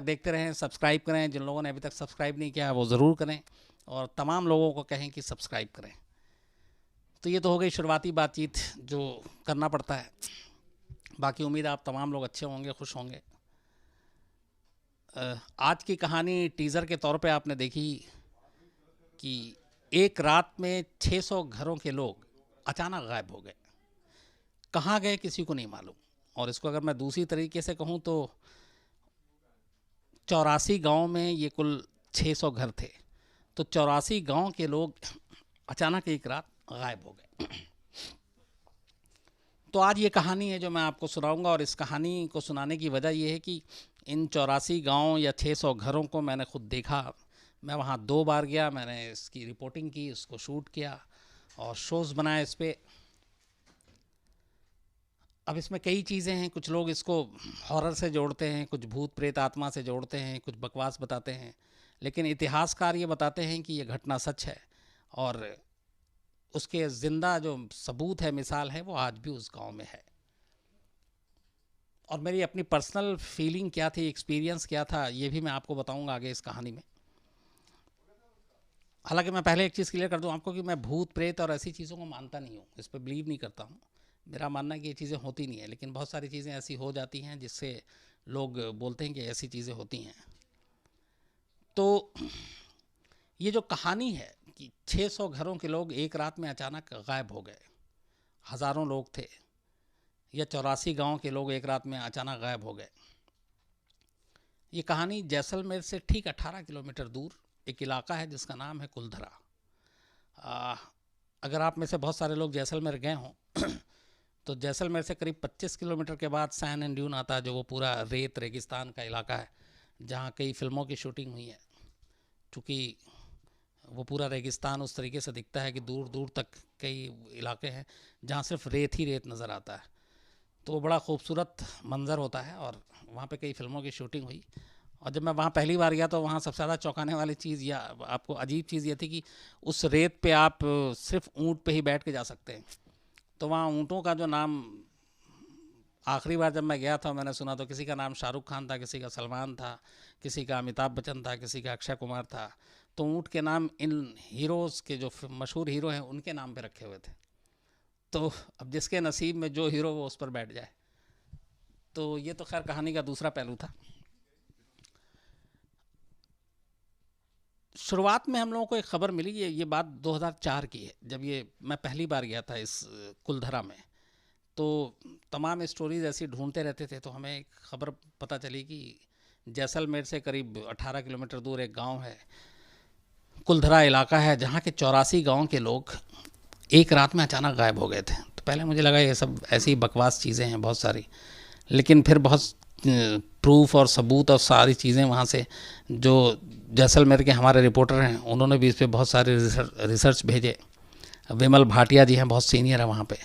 देखते रहें, सब्सक्राइब करें। जिन लोगों ने अभी तक सब्सक्राइब नहीं किया है वो ज़रूर करें और तमाम लोगों को कहें कि सब्सक्राइब करें। तो ये तो हो गई शुरुआती बातचीत जो करना पड़ता है। बाकी उम्मीद है आप तमाम लोग अच्छे होंगे, खुश होंगे। आज की कहानी टीज़र के तौर पे आपने देखी कि एक रात में 600 घरों के लोग अचानक गायब हो गए। कहाँ गए किसी को नहीं मालूम। और इसको अगर मैं दूसरी तरीके से कहूँ तो 84 गांव में ये कुल 600 घर थे, तो 84 गांव के लोग अचानक एक रात गायब हो गए। तो आज ये कहानी है जो मैं आपको सुनाऊंगा, और इस कहानी को सुनाने की वजह ये है कि इन 84 गांव या 600 घरों को मैंने खुद देखा। मैं वहाँ 2 बार गया, मैंने इसकी रिपोर्टिंग की, इसको शूट किया और शोज़ बनाए इस पर। अब इसमें कई चीज़ें हैं, कुछ लोग इसको हॉरर से जोड़ते हैं, कुछ भूत प्रेत आत्मा से जोड़ते हैं, कुछ बकवास बताते हैं, लेकिन इतिहासकार ये बताते हैं कि ये घटना सच है और उसके ज़िंदा जो सबूत है, मिसाल है, वो आज भी उस गांव में है। और मेरी अपनी पर्सनल फीलिंग क्या थी, एक्सपीरियंस क्या था, ये भी मैं आपको बताऊंगा आगे इस कहानी में। हालांकि मैं पहले एक चीज़ क्लियर कर दूं आपको कि मैं भूत प्रेत और ऐसी चीज़ों को मानता नहीं हूँ, इस पर बिलीव नहीं करता हूँ। मेरा मानना है कि ये चीज़ें होती नहीं है, लेकिन बहुत सारी चीज़ें ऐसी हो जाती हैं जिससे लोग बोलते हैं कि ऐसी चीज़ें होती हैं। तो ये जो कहानी है कि 600 घरों के लोग एक रात में अचानक गायब हो गए, हज़ारों लोग थे, या 84 गांव के लोग एक रात में अचानक गायब हो गए। ये कहानी जैसलमेर से ठीक 18 किलोमीटर दूर एक इलाका है जिसका नाम है कुलधरा। अगर आप में से बहुत सारे लोग जैसलमेर गए हों तो जैसलमेर से करीब 25 किलोमीटर के बाद सैन एंड ड्यून आता है, जो वो पूरा रेत रेगिस्तान का इलाका है जहाँ कई फिल्मों की शूटिंग हुई है। चूँकि वो पूरा रेगिस्तान उस तरीके से दिखता है कि दूर दूर तक कई इलाके हैं जहाँ सिर्फ रेत ही रेत नज़र आता है, तो वो बड़ा खूबसूरत मंज़र होता है और वहाँ पे कई फिल्मों की शूटिंग हुई। और जब मैं वहाँ पहली बार गया तो वहाँ सबसे ज़्यादा चौंकाने वाली चीज़ या आपको अजीब चीज़ ये थी कि उस रेत पे आप सिर्फ ऊँट पे ही बैठ के जा सकते हैं। तो वहाँ ऊँटों का जो नाम, आखिरी बार जब मैं गया था मैंने सुना तो किसी का नाम शाहरुख खान था, किसी का सलमान था, किसी का अमिताभ बच्चन था, किसी का अक्षय कुमार था। तो ऊँट के नाम इन हीरोज़ के जो मशहूर हीरो हैं उनके नाम पे रखे हुए थे। तो अब जिसके नसीब में जो हीरो वो उस पर बैठ जाए। तो ये तो खैर कहानी का दूसरा पहलू था। शुरुआत में हम लोगों को एक ख़बर मिली, ये बात 2004 की है, जब ये मैं पहली बार गया था इस कुलधरा में। तो तमाम स्टोरीज़ ऐसी ढूंढते रहते थे, तो हमें एक ख़बर पता चली कि जैसलमेर से करीब 18 किलोमीटर दूर एक गांव है, कुलधरा इलाका है, जहाँ के 84 गांव के लोग एक रात में अचानक गायब हो गए थे। तो पहले मुझे लगा ये सब ऐसी बकवास चीज़ें हैं बहुत सारी, लेकिन फिर बहुत प्रूफ और सबूत और सारी चीज़ें वहाँ से जो जैसलमेर के हमारे रिपोर्टर हैं उन्होंने भी इस पर बहुत सारे रिसर्च भेजे। विमल भाटिया जी हैं, बहुत सीनियर है वहाँ पे।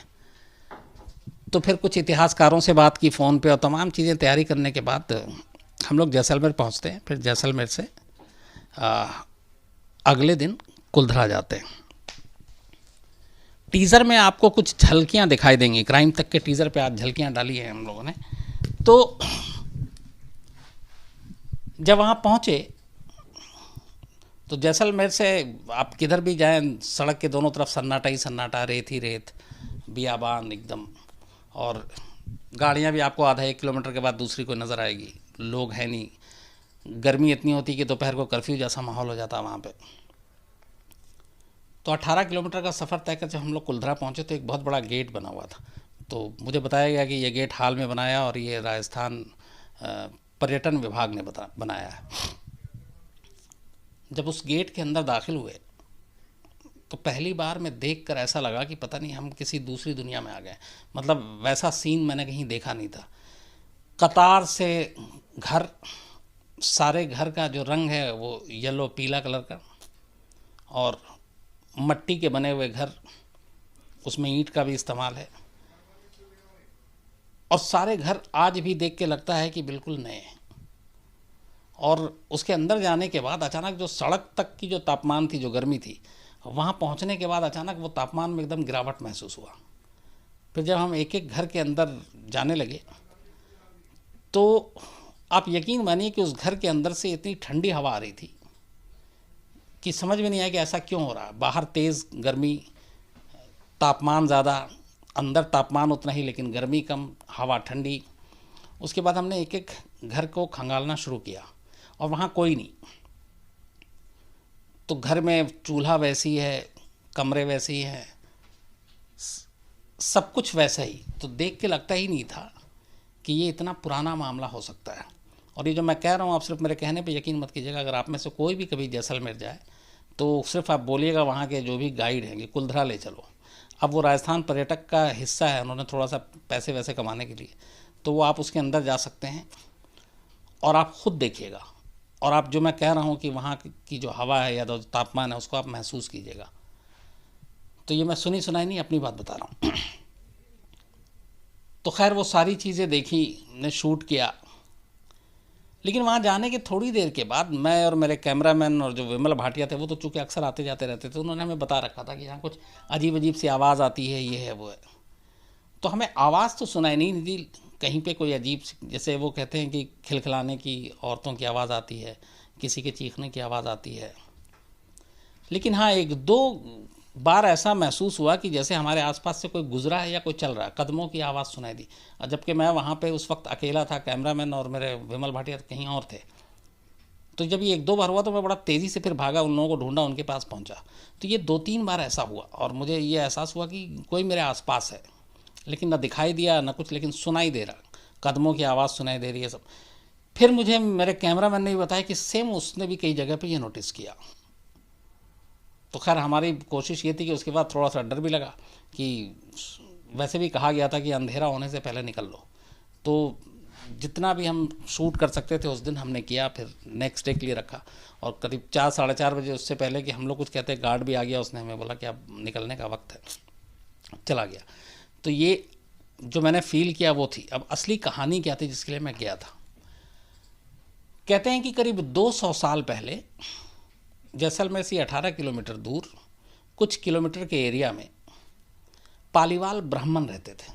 तो फिर कुछ इतिहासकारों से बात की फ़ोन पे और तमाम चीज़ें तैयारी करने के बाद हम लोग जैसलमेर पहुँचते हैं। फिर जैसलमेर से अगले दिन कुलधरा जाते हैं। टीज़र में आपको कुछ झलकियाँ दिखाई देंगी, क्राइम तक के टीज़र पे आज झलकियाँ डाली हैं हम लोगों ने। तो जब वहाँ पहुँचे तो जैसलमेर से आप किधर भी जाएं सड़क के दोनों तरफ सन्नाटा ही सन्नाटा, रेत ही रेत, बियाबान एकदम, और गाड़ियाँ भी आपको आधा 1 किलोमीटर के बाद दूसरी को नज़र आएगी। लोग हैं नहीं, गर्मी इतनी होती कि दोपहर को कर्फ्यू जैसा माहौल हो जाता वहाँ पे। तो 18 किलोमीटर का सफ़र तय कर जब हम लोग कुलधरा पहुँचे तो एक बहुत बड़ा गेट बना हुआ था। तो मुझे बताया गया कि ये गेट हाल में बनाया और ये राजस्थान पर्यटन विभाग ने बनाया है। जब उस गेट के अंदर दाखिल हुए तो पहली बार में देखकर ऐसा लगा कि पता नहीं हम किसी दूसरी दुनिया में आ गए। मतलब वैसा सीन मैंने कहीं देखा नहीं था। कतार से घर, सारे घर का जो रंग है वो येलो पीला कलर का, और मट्टी के बने हुए घर, उसमें ईंट का भी इस्तेमाल है, और सारे घर आज भी देख के लगता है कि बिल्कुल नए हैं। और उसके अंदर जाने के बाद अचानक जो सड़क तक की जो तापमान थी, जो गर्मी थी, वहाँ पहुँचने के बाद अचानक वो तापमान में एकदम गिरावट महसूस हुआ। फिर जब हम एक एक घर के अंदर जाने लगे तो आप यकीन मानिए कि उस घर के अंदर से इतनी ठंडी हवा आ रही थी कि समझ में नहीं आया कि ऐसा क्यों हो रहा है। बाहर तेज़ गर्मी, तापमान ज़्यादा, अंदर तापमान उतना ही लेकिन गर्मी कम, हवा ठंडी। उसके बाद हमने एक एक घर को खंगालना शुरू किया और वहाँ कोई नहीं। तो घर में चूल्हा वैसी है, कमरे वैसे ही हैं, सब कुछ वैसा ही। तो देख के लगता ही नहीं था कि ये इतना पुराना मामला हो सकता है। और ये जो मैं कह रहा हूँ, आप सिर्फ मेरे कहने पे यकीन मत कीजिएगा। अगर आप में से कोई भी कभी जैसलमेर जाए तो सिर्फ आप बोलिएगा वहाँ के जो भी गाइड हैं कि कुलधरा ले चलो। अब वो राजस्थान पर्यटक का हिस्सा है, उन्होंने थोड़ा सा पैसे वैसे कमाने के लिए, तो वो आप उसके अंदर जा सकते हैं और आप खुद देखिएगा। और आप जो मैं कह रहा हूँ कि वहाँ की जो हवा है या जो तापमान है उसको आप महसूस कीजिएगा। तो ये मैं सुनी सुनाई नहीं, अपनी बात बता रहा हूँ। तो खैर वो सारी चीज़ें देखी, ने शूट किया। लेकिन वहाँ जाने के थोड़ी देर के बाद मैं और मेरे कैमरामैन और जो विमल भाटिया थे, वो तो चूँकि अक्सर आते जाते रहते थे, उन्होंने हमें बता रखा था कि यहाँ कुछ अजीब अजीब सी आवाज़ आती है, ये है वो है। तो हमें आवाज़ तो सुनाई नहीं दी कहीं पे कोई अजीब, जैसे वो कहते हैं कि खिलखिलाने की औरतों की आवाज़ आती है, किसी के चीखने की आवाज़ आती है। लेकिन हाँ, एक दो बार ऐसा महसूस हुआ कि जैसे हमारे आसपास से कोई गुजरा है या कोई चल रहा है, कदमों की आवाज़ सुनाई दी। और जबकि मैं वहाँ पे उस वक्त अकेला था, कैमरामैन और मेरे विमल भाटिया कहीं और थे। तो जब ये एक दो बार हुआ तो मैं बड़ा तेज़ी से फिर भागा, उन लोगों को ढूंढा, उनके पास पहुँचा। तो ये 2-3 बार ऐसा हुआ और मुझे ये एहसास हुआ कि कोई मेरे आसपास है, लेकिन ना दिखाई दिया ना कुछ, लेकिन सुनाई दे रहा, कदमों की आवाज़ सुनाई दे रही है सब। फिर मुझे मेरे कैमरामैन ने भी बताया कि सेम उसने भी कई जगह पे ये नोटिस किया। तो खैर हमारी कोशिश ये थी कि उसके बाद थोड़ा सा डर भी लगा कि वैसे भी कहा गया था कि अंधेरा होने से पहले निकल लो। तो जितना भी हम शूट कर सकते थे उस दिन हमने किया, फिर नेक्स्ट डे के लिए रखा। और करीब 4-4:30 बजे, उससे पहले कि हम लोग कुछ कहते, गार्ड भी आ गया, उसने हमें बोला कि अब निकलने का वक्त है, चला गया। तो ये जो मैंने फील किया वो थी। अब असली कहानी क्या थी जिसके लिए मैं गया था। कहते हैं कि करीब 200 साल पहले जैसलमेर से 18 किलोमीटर दूर कुछ किलोमीटर के एरिया में पालीवाल ब्राह्मण रहते थे।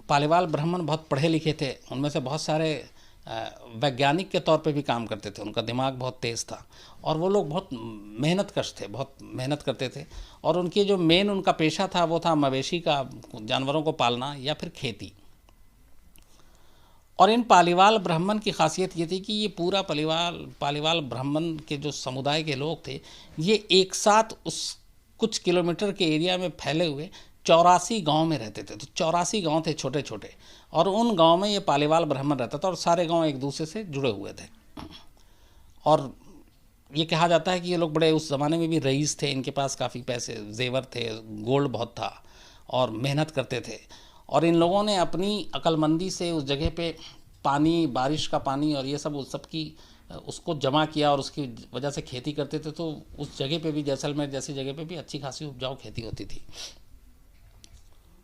पालीवाल ब्राह्मण बहुत पढ़े लिखे थे, उनमें से बहुत सारे वैज्ञानिक के तौर पे भी काम करते थे, उनका दिमाग बहुत तेज़ था और वो लोग बहुत मेहनतकश थे, बहुत मेहनत करते थे। और उनकी जो मेन उनका पेशा था वो था मवेशी का, जानवरों को पालना या फिर खेती। और इन पालीवाल ब्राह्मण की खासियत ये थी कि ये पूरा पालीवाल ब्राह्मण के जो समुदाय के लोग थे, ये एक साथ उस कुछ किलोमीटर के एरिया में फैले हुए 84 गांव में रहते थे। तो 84 गांव थे छोटे छोटे, और उन गांव में ये पालीवाल ब्राह्मण रहता था और सारे गांव एक दूसरे से जुड़े हुए थे। और ये कहा जाता है कि ये लोग बड़े उस ज़माने में भी रईस थे, इनके पास काफ़ी पैसे जेवर थे, गोल्ड बहुत था और मेहनत करते थे। और इन लोगों ने अपनी अक्लमंदी से उस जगह पे पानी, बारिश का पानी और ये सब, उस सब की उसको जमा किया और उसकी वजह से खेती करते थे। तो उस जगह पे भी, जैसलमेर जैसी जगह पे भी अच्छी खासी उपजाऊ खेती होती थी।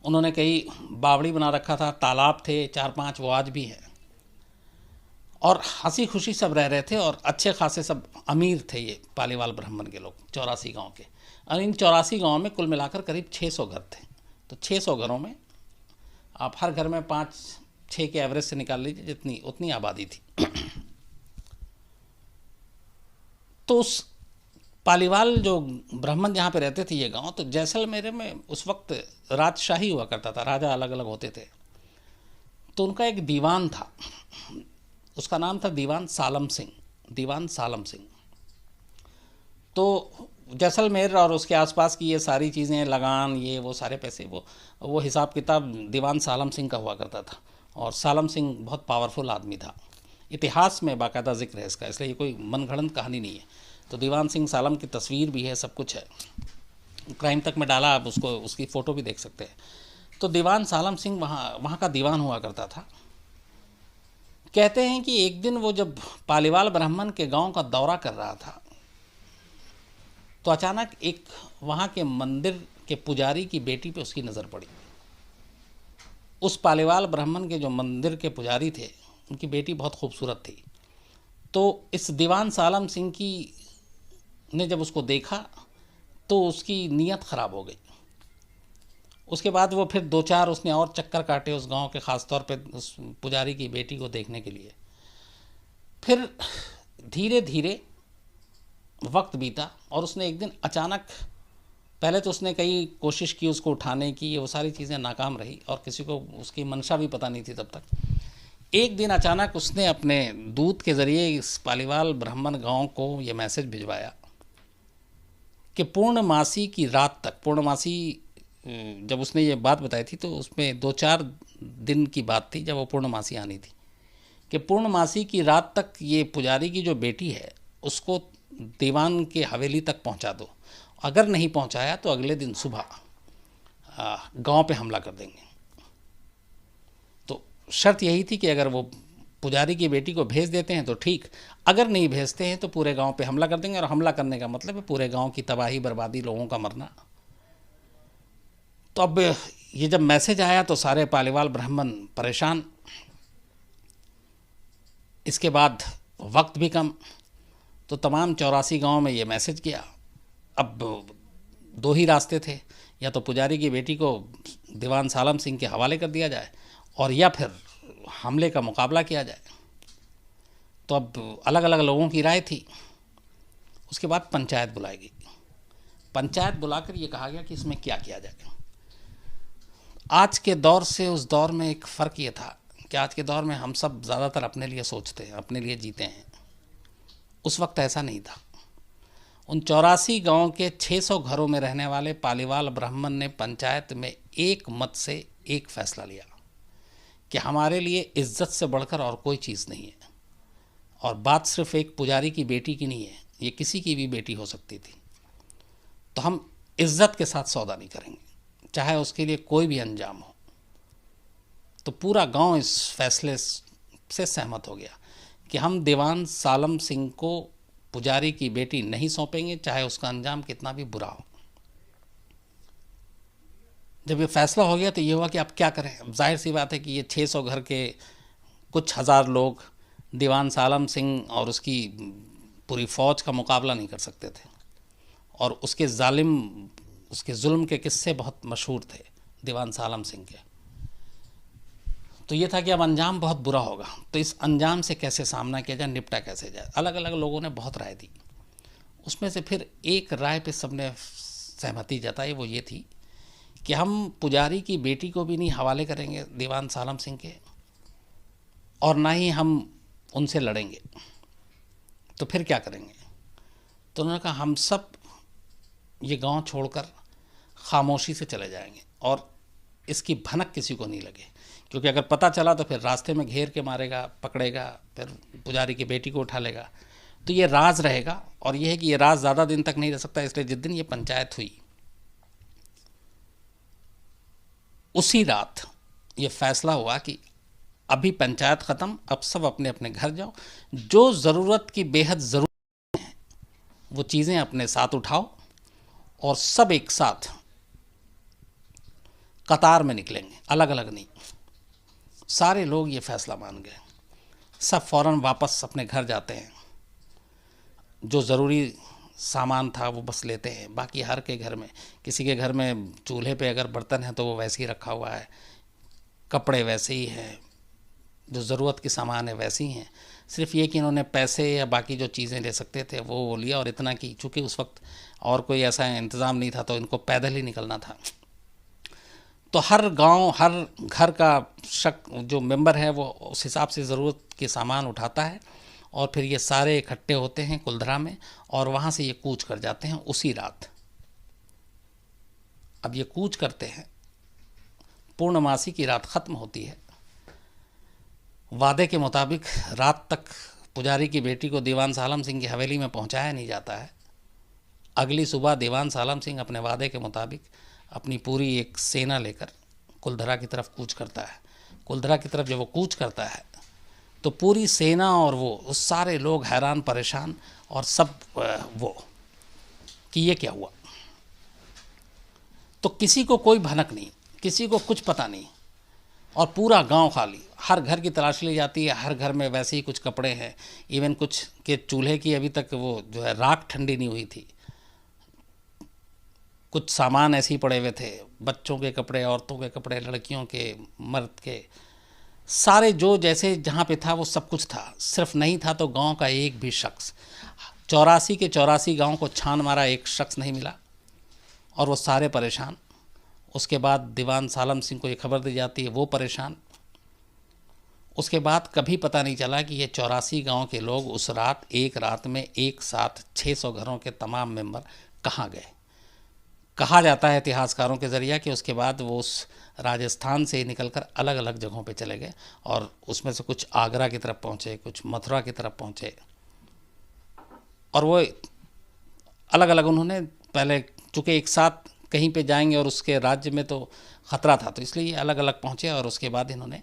उन्होंने कई बावड़ी बना रखा था, तालाब थे 4-5, वो आज भी हैं। और हंसी खुशी सब रह रहे थे और अच्छे खासे सब अमीर थे ये पालीवाल ब्राह्मण के लोग 84 गांव के। और इन 84 गांव में कुल मिलाकर करीब 600 घर थे। तो 600 घरों में आप हर घर में 5-6 के एवरेज से निकाल लीजिए, जितनी उतनी आबादी थी। तो उस पालीवाल जो ब्राह्मण जहाँ पे रहते थे ये गांव, तो जैसलमेर में उस वक्त राजशाही हुआ करता था, राजा अलग अलग होते थे। तो उनका एक दीवान था, उसका नाम था दीवान सालम सिंह, दीवान सालम सिंह। तो जैसलमेर और उसके आसपास की ये सारी चीज़ें, लगान, ये वो सारे पैसे, वो हिसाब किताब दीवान सालम सिंह का हुआ करता था। और सालम सिंह बहुत पावरफुल आदमी था, इतिहास में बाकायदा जिक्र है इसका, इसलिए ये कोई मनगढ़ंत कहानी नहीं है। तो दीवान सिंह सालम की तस्वीर भी है, सब कुछ है, क्राइम तक में डाला, आप उसको, उसकी फ़ोटो भी देख सकते हैं। तो दीवान सालम सिंह वहाँ का दीवान हुआ करता था। कहते हैं कि एक दिन वो जब पालीवाल ब्राह्मण के गांव का दौरा कर रहा था, तो अचानक एक वहाँ के मंदिर के पुजारी की बेटी पे उसकी नज़र पड़ी। उस पालीवाल ब्राह्मण के जो मंदिर के पुजारी थे, उनकी बेटी बहुत खूबसूरत थी। तो इस दीवान सालम सिंह की ने जब उसको देखा तो उसकी नीयत ख़राब हो गई। उसके बाद वो फिर 2-4 उसने और चक्कर काटे उस गांव के, ख़ास तौर पे उस पुजारी की बेटी को देखने के लिए। फिर धीरे धीरे वक्त बीता और उसने एक दिन अचानक, पहले तो उसने कई कोशिश की उसको उठाने की, वो सारी चीज़ें नाकाम रही और किसी को उसकी मंशा भी पता नहीं थी तब तक। एक दिन अचानक उसने अपने दूत के ज़रिए इस पालीवाल ब्राह्मण गांव को ये मैसेज भिजवाया कि पूर्णमासी की रात तक, पूर्णमासी जब उसने ये बात बताई थी तो उसमें 2-4 दिन की बात थी जब वो पूर्णमासी आनी थी, कि पूर्णमासी की रात तक ये पुजारी की जो बेटी है उसको दीवान के हवेली तक पहुंचा दो। अगर नहीं पहुंचाया तो अगले दिन सुबह गांव पे हमला कर देंगे। तो शर्त यही थी कि अगर वो पुजारी की बेटी को भेज देते हैं तो ठीक, अगर नहीं भेजते हैं तो पूरे गांव पे हमला कर देंगे। और हमला करने का मतलब है पूरे गांव की तबाही, बर्बादी, लोगों का मरना। तो अब ये जब मैसेज आया तो सारे पालीवाल ब्राह्मण परेशान। इसके बाद वक्त भी कम, तो तमाम 84 गांव में ये मैसेज गया। अब 2 ही रास्ते थे, या तो पुजारी की बेटी को दीवान सालम सिंह के हवाले कर दिया जाए और या फिर हमले का मुकाबला किया जाए। तो अब अलग अलग लोगों की राय थी। उसके बाद पंचायत बुलाई गई। पंचायत बुलाकर ये कहा गया कि इसमें क्या किया जाए। आज के दौर से उस दौर में एक फ़र्क ये था कि आज के दौर में हम सब ज़्यादातर अपने लिए सोचते हैं, अपने लिए जीते हैं। उस वक्त ऐसा नहीं था। उन 84 गांव के 600 घरों में रहने वाले पालीवाल ब्राह्मण ने पंचायत में एक मत से एक फैसला लिया कि हमारे लिए इज्जत से बढ़कर और कोई चीज़ नहीं है। और बात सिर्फ एक पुजारी की बेटी की नहीं है, ये किसी की भी बेटी हो सकती थी। तो हम इज्जत के साथ सौदा नहीं करेंगे, चाहे उसके लिए कोई भी अंजाम हो। तो पूरा गांव इस फैसले से सहमत हो गया कि हम दीवान सालम सिंह को पुजारी की बेटी नहीं सौंपेंगे, चाहे उसका अंजाम कितना भी बुरा हो। जब ये फैसला हो गया तो ये हुआ कि अब क्या करें। अब जाहिर सी बात है कि ये 600 घर के कुछ हज़ार लोग दीवान सालम सिंह और उसकी पूरी फ़ौज का मुकाबला नहीं कर सकते थे। और उसके जालिम, उसके जुल्म के किस्से बहुत मशहूर थे दीवान सालम सिंह के। तो ये था कि अब अंजाम बहुत बुरा होगा, तो इस अंजाम से कैसे सामना किया जाए, निपटा कैसे जाए। अलग अलग लोगों ने बहुत राय दी। उसमें से फिर एक राय पे सबने सहमति जताई, वो ये थी कि हम पुजारी की बेटी को भी नहीं हवाले करेंगे दीवान सालम सिंह के, और ना ही हम उनसे लड़ेंगे। तो फिर क्या करेंगे? तो उन्होंने कहा हम सब ये गांव छोड़कर खामोशी से चले जाएंगे और इसकी भनक किसी को नहीं लगे, क्योंकि अगर पता चला तो फिर रास्ते में घेर के मारेगा, पकड़ेगा, फिर पुजारी की बेटी को उठा लेगा। तो ये राज रहेगा, और ये है कि ये राज ज़्यादा दिन तक नहीं रह सकता। इसलिए जिस दिन ये पंचायत हुई उसी रात ये फैसला हुआ कि अभी पंचायत ख़त्म, अब सब अपने अपने घर जाओ। जो ज़रूरत की बेहद ज़रूरत है वो चीज़ें अपने साथ उठाओ और सब एक साथ कतार में निकलेंगे, अलग अलग नहीं। सारे लोग ये फैसला मान गए। सब फ़ौरन वापस अपने घर जाते हैं। जो ज़रूरी सामान था वो बस लेते हैं। बाकी हर के घर में, किसी के घर में चूल्हे पे अगर बर्तन है तो वो वैसे ही रखा हुआ है, कपड़े वैसे ही हैं, जो ज़रूरत के सामान है वैसे ही हैं। सिर्फ ये कि इन्होंने पैसे या बाकी जो चीज़ें ले सकते थे वो लिया, और इतना कि चूँकि उस वक्त और कोई ऐसा इंतज़ाम नहीं था तो इनको पैदल ही निकलना था। तो हर गांव, हर घर का जो मेंबर है वो उस हिसाब से ज़रूरत के सामान उठाता है, और फिर ये सारे इकट्ठे होते हैं कुलधरा में, और वहाँ से ये कूच कर जाते हैं उसी रात। अब ये कूच करते हैं, पूर्णमासी की रात ख़त्म होती है। वादे के मुताबिक रात तक पुजारी की बेटी को दीवान सालम सिंह की हवेली में पहुंचाया नहीं जाता है। अगली सुबह दीवान सालम सिंह अपने वादे के मुताबिक अपनी पूरी एक सेना लेकर कुलधरा की तरफ कूच करता है। कुलधरा की तरफ जब वो कूच करता है तो पूरी सेना और वो उस सारे लोग हैरान परेशान, और सब वो कि ये क्या हुआ। तो किसी को कोई भनक नहीं, किसी को कुछ पता नहीं, और पूरा गांव खाली। हर घर की तलाशी ली जाती है, हर घर में वैसे ही कुछ कपड़े हैं, इवन कुछ के चूल्हे की अभी तक वो जो है राख ठंडी नहीं हुई थी। कुछ सामान ऐसे ही पड़े हुए थे, बच्चों के कपड़े, औरतों के कपड़े, लड़कियों के, मर्द के, सारे जो जैसे जहाँ पे था वो सब कुछ था। सिर्फ नहीं था तो गांव का एक भी शख्स, 84 के 84 गांव को छान मारा, एक शख्स नहीं मिला और वो सारे परेशान। उसके बाद दीवान सालम सिंह को ये खबर दी जाती है, वो परेशान। उसके बाद कभी पता नहीं चला कि ये 84 गांव के लोग उस रात, एक रात में एक साथ 600 घरों के तमाम मेंबर कहाँ गए। कहा जाता है इतिहासकारों के ज़रिए कि उसके बाद वो उस राजस्थान से निकलकर अलग अलग जगहों पे चले गए और उसमें से कुछ आगरा की तरफ पहुँचे, कुछ मथुरा की तरफ पहुँचे और वो अलग अलग उन्होंने पहले, चूँकि एक साथ कहीं पे जाएंगे और उसके राज्य में तो ख़तरा था, तो इसलिए ये अलग अलग पहुँचे और उसके बाद इन्होंने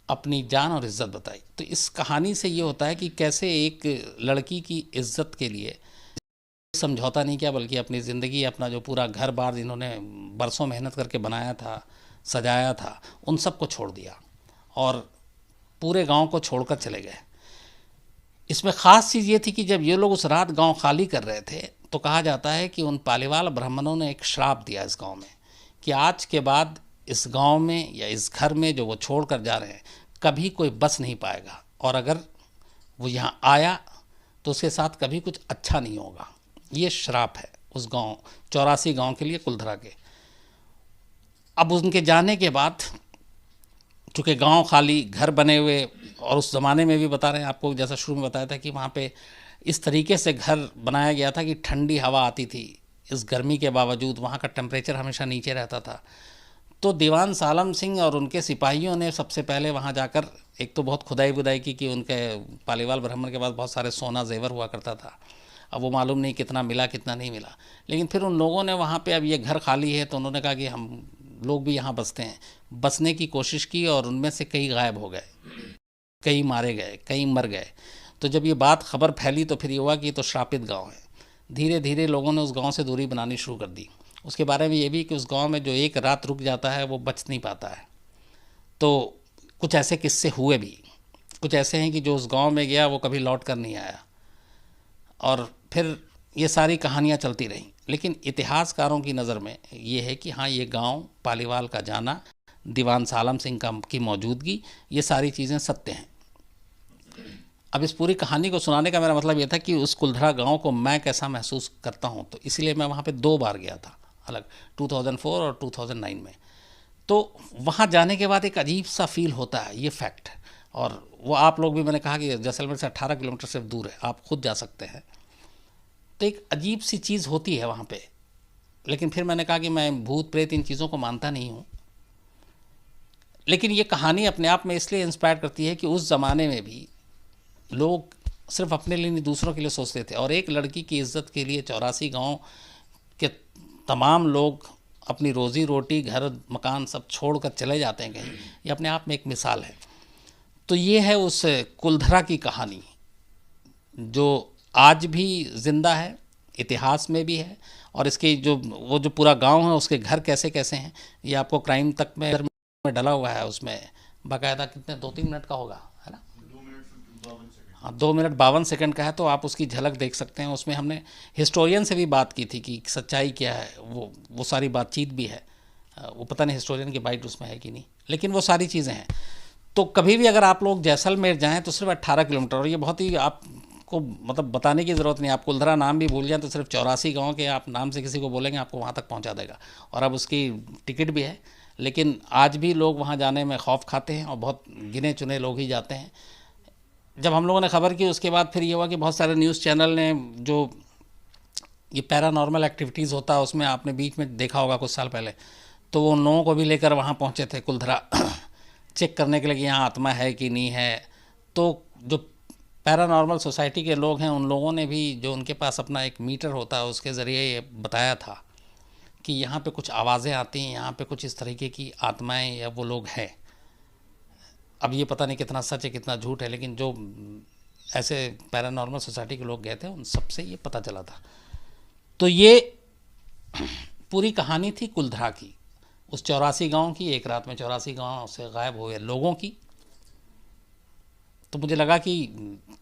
अपनी जान और इज़्ज़त बताई। तो इस कहानी से ये होता है कि कैसे एक लड़की की इज़्ज़त के लिए समझौता नहीं किया, बल्कि अपनी ज़िंदगी, अपना जो पूरा घर बार इन्होंने बरसों मेहनत करके बनाया था, सजाया था, उन सब को छोड़ दिया और पूरे गांव को छोड़कर चले गए। इसमें ख़ास चीज़ ये थी कि जब ये लोग उस रात गांव खाली कर रहे थे तो कहा जाता है कि उन पालीवाल ब्राह्मणों ने एक श्राप दिया इस गांव में कि आज के बाद इस गांव में या इस घर में जो वो छोड़ कर जा रहे हैं कभी कोई बस नहीं पाएगा, और अगर वो यहाँ आया तो उसके साथ कभी कुछ अच्छा नहीं होगा। ये श्राप है उस गांव 84 गांव के लिए, कुलधरा के। अब उनके जाने के बाद चूँकि गांव खाली, घर बने हुए, और उस ज़माने में भी बता रहे हैं आपको, जैसा शुरू में बताया था कि वहाँ पे इस तरीके से घर बनाया गया था कि ठंडी हवा आती थी, इस गर्मी के बावजूद वहाँ का टेम्परेचर हमेशा नीचे रहता था। तो दीवान सालम सिंह और उनके सिपाहियों ने सबसे पहले वहाँ जाकर एक तो बहुत खुदाई बुदाई की कि उनके पालीवाल ब्राह्मण के पास बहुत सारे सोना जेवर हुआ करता था। अब वो मालूम नहीं कितना मिला कितना नहीं मिला, लेकिन फिर उन लोगों ने वहाँ पे, अब ये घर खाली है तो उन्होंने कहा कि हम लोग भी यहाँ बसते हैं। बसने की कोशिश की और उनमें से कई गायब हो गए, कई मारे गए, कई मर गए। तो जब ये बात खबर फैली तो फिर ये हुआ कि ये तो श्रापित गाँव है। धीरे धीरे लोगों ने उस गाँव से दूरी बनानी शुरू कर दी। उसके बारे में ये भी कि उस गांव में जो एक रात रुक जाता है वो बच नहीं पाता है। तो कुछ ऐसे किस्से हुए भी, कुछ ऐसे हैं कि जो उस गांव में गया वो कभी लौट कर नहीं आया, और फिर ये सारी कहानियाँ चलती रहीं। लेकिन इतिहासकारों की नज़र में ये है कि हाँ, ये गांव, पालीवाल का जाना, दीवान सालम सिंह की मौजूदगी, ये सारी चीज़ें सत्य हैं। अब इस पूरी कहानी को सुनाने का मेरा मतलब ये था कि उस कुलधरा गांव को मैं कैसा महसूस करता हूँ, तो इसलिए मैं वहाँ पे 2 बार गया था अलग, 2004 और 2009 में। तो वहाँ जाने के बाद एक अजीब सा फील होता है, ये फैक्ट। और वो आप लोग भी, मैंने कहा कि जैसलमेर से 18 किलोमीटर सिर्फ दूर है, आप खुद जा सकते हैं। तो एक अजीब सी चीज़ होती है वहाँ पे। लेकिन फिर मैंने कहा कि मैं भूत प्रेत इन चीज़ों को मानता नहीं हूँ, लेकिन ये कहानी अपने आप में इसलिए इंस्पायर करती है कि उस ज़माने में भी लोग सिर्फ अपने लिए नहीं, दूसरों के लिए सोचते थे। और एक लड़की की इज़्ज़त के लिए 84 गांव के तमाम लोग अपनी रोज़ी रोटी, घर मकान सब छोड़कर चले जाते हैं कहीं, ये अपने आप में एक मिसाल है। तो ये है उस कुलधरा की कहानी जो आज भी ज़िंदा है, इतिहास में भी है। और इसके जो वो जो पूरा गांव है उसके घर कैसे कैसे हैं, ये आपको क्राइम तक में डला हुआ है। उसमें बाकायदा कितने 2-3 मिनट का होगा, है ना? 2 मिनट 52 सेकंड का है, तो आप उसकी झलक देख सकते हैं। उसमें हमने हिस्टोरियन से भी बात की थी कि सच्चाई क्या है, वो सारी बातचीत भी है। वो पता नहीं हिस्टोरियन की बाइट उसमें है कि नहीं, लेकिन वो सारी चीज़ें हैं। तो कभी भी अगर आप लोग जैसलमेर जाएँ तो सिर्फ 18 किलोमीटर, और ये बहुत ही आपको मतलब बताने की ज़रूरत नहीं। आप कुलधरा नाम भी भूल जाएँ तो सिर्फ 84 गाँव के आप नाम से किसी को बोलेंगे, आपको वहाँ तक पहुँचा देगा। और अब उसकी टिकट भी है, लेकिन आज भी लोग वहाँ जाने में खौफ खाते हैं और बहुत गिने चुने लोग ही जाते हैं। जब हम लोगों ने खबर की उसके बाद फिर ये हुआ कि बहुत सारे न्यूज़ चैनल ने, जो ये पैरानॉर्मल एक्टिविटीज़ होता है उसमें आपने बीच में देखा होगा कुछ साल पहले, तो वो उन लोगों को भी लेकर वहाँ पहुँचे थे कुलधरा चेक करने के लिए कि यहाँ आत्मा है कि नहीं है। तो जो पैरानॉर्मल सोसाइटी के लोग हैं उन लोगों ने भी, जो उनके पास अपना एक मीटर होता है उसके ज़रिए ये बताया था कि यहाँ पे कुछ आवाज़ें आती हैं, यहाँ पे कुछ इस तरीके की आत्माएं या वो लोग हैं। अब ये पता नहीं कितना सच है कितना झूठ है, लेकिन जो ऐसे पैरानॉर्मल सोसाइटी के लोग गए थे उन सबसे ये पता चला था। तो ये पूरी कहानी थी कुलधरा की, उस 84 गांव की, एक रात में 84 गांव से गायब हुए लोगों की। तो मुझे लगा कि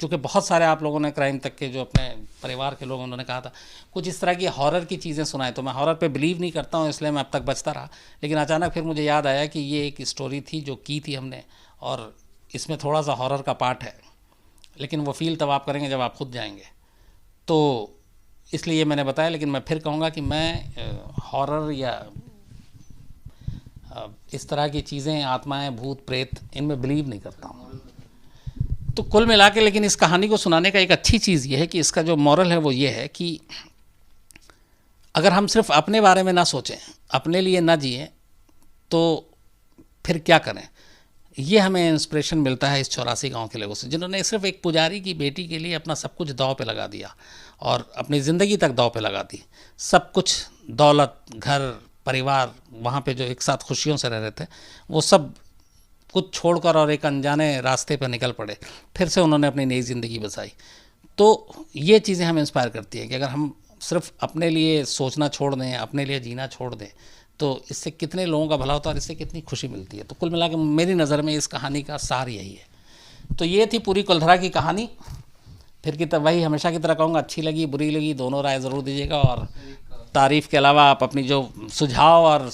क्योंकि बहुत सारे आप लोगों ने क्राइम तक के जो अपने परिवार के लोग उन्होंने कहा था कुछ इस तरह की हॉरर की चीज़ें सुनाएं, तो मैं हॉरर पे बिलीव नहीं करता हूँ, इसलिए मैं अब तक बचता रहा। लेकिन अचानक फिर मुझे याद आया कि ये एक स्टोरी थी जो की थी हमने, और इसमें थोड़ा सा हॉरर का पार्ट है, लेकिन वो फील तब आप करेंगे जब आप खुद जाएंगे। तो इसलिए ये मैंने बताया। लेकिन मैं फिर कहूँगा कि मैं हॉरर या इस तरह की चीज़ें, आत्माएं, भूत प्रेत, इनमें बिलीव नहीं करता हूँ। तो कुल मिला के लेकिन इस कहानी को सुनाने का एक अच्छी चीज़ ये है कि इसका जो मॉरल है वो ये है कि अगर हम सिर्फ अपने बारे में ना सोचें, अपने लिए ना जिए, तो फिर क्या करें। ये हमें इंस्पिरेशन मिलता है इस 84 गांव के लोगों से, जिन्होंने सिर्फ एक पुजारी की बेटी के लिए अपना सब कुछ दांव पे लगा दिया और अपनी ज़िंदगी तक दांव पे लगा दी। सब कुछ, दौलत, घर, परिवार, वहाँ पे जो एक साथ खुशियों से रह रहे थे, वो सब कुछ छोड़कर और एक अनजाने रास्ते पर निकल पड़े। फिर से उन्होंने अपनी नई ज़िंदगी बसाई। तो ये चीज़ें हमें इंस्पायर करती हैं कि अगर हम सिर्फ अपने लिए सोचना छोड़ दें, अपने लिए जीना छोड़ दें, तो इससे कितने लोगों का भला होता है और इससे कितनी खुशी मिलती है। तो कुल मिला के मेरी नज़र में इस कहानी का सार यही है। तो ये थी पूरी कुलधरा की कहानी। फिर की तरह वही हमेशा की तरह कहूँगा, अच्छी लगी बुरी लगी दोनों राय ज़रूर दीजिएगा, और तारीफ़ के अलावा आप अपनी जो सुझाव और